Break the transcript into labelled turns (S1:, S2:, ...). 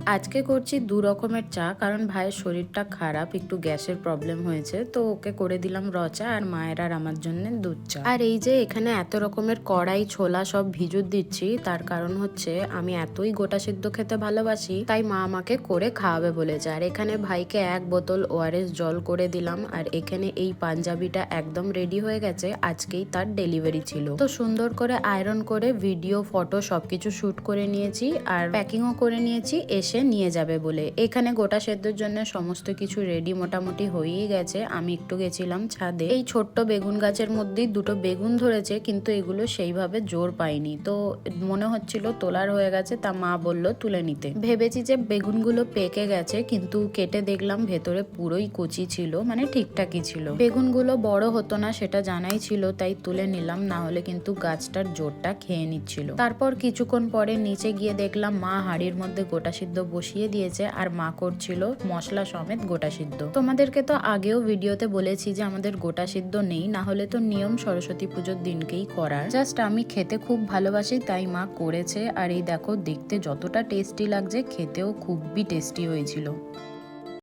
S1: আজকে করছি দু রকমের চা, কারণ ভাইয়ের শরীরটা খারাপ, একটু গ্যাসের প্রবলেম হয়েছে, তো ওকে করে দিলাম র চা, আর মায়ের আর আমার জন্য দুধ চা। আর এই যে এখানে এত রকমের কড়াই ছোলা সব ভিজুত দিচ্ছি, তার কারণ হচ্ছে আমি এতই গোটা সিদ্ধ খেতে ভালোবাসি, তাই মা আমাকে করে খাওয়াবে বলেছে। আর এখানে ভাইকে 1 বোতল ওআরএস জল করে দিলাম। আর এখানে এই পাঞ্জাবিটা একদম রেডি হয়ে গেছে, আজকেই তার ডেলিভারি ছিল, তো সুন্দর করে আয়রন করে ভিডিও ফটো সবকিছু শুট করে নিয়েছি আর প্যাকিংও করে নিয়েছি এসে নিয়ে যাবে বলে। এখানে গোটা সেদ্ধর জন্য সমস্ত কিছু রেডি মোটামুটি হয়েই গেছে। আমি একটু গেছিলাম ছাদে, এই ছোট্ট বেগুন গাছের মধ্যেই দুটো বেগুন ধরেছে, কিন্তু এগুলো সেইভাবে জোর পাইনি, তো মনে হচ্ছিল তোলার হয়ে গেছে, তা মা বলল তুলে নিতে। ভেবেছি যে বেগুনগুলো পেকে গেছে, কিন্তু কেটে দেখলাম ভেতরে পুরোই কচি ছিল, মানে ঠিকঠাকই ছিল। বেগুনগুলো বড় হতো না সেটা জানাই ছিল, তাই তুলে নিলাম, না হলে কিন্তু গাছটার জোরটা খেয়ে নিচ্ছিল। তারপর কিছুক্ষণ পরে নিচে গিয়ে দেখলাম মা হাঁড়ির মধ্যে গোটা সিদ্ধ বসিয়ে দিয়েছে, আর মা করছিল মশলা সমেত গোটা সিদ্ধ। তোমাদেরকে তো আগেও ভিডিওতে বলেছি যে আমাদের গোটা সিদ্ধ নেই, না হলে তো নিয়ম সরস্বতী পুজোর দিনকেই করার। জাস্ট আমি খেতে খুব ভালোবাসি, তাই মা করেছে। আর এই দেখো দেখতে যতটা টেস্টি লাগছে, খেতেও খুবই টেস্টি হয়েছিল।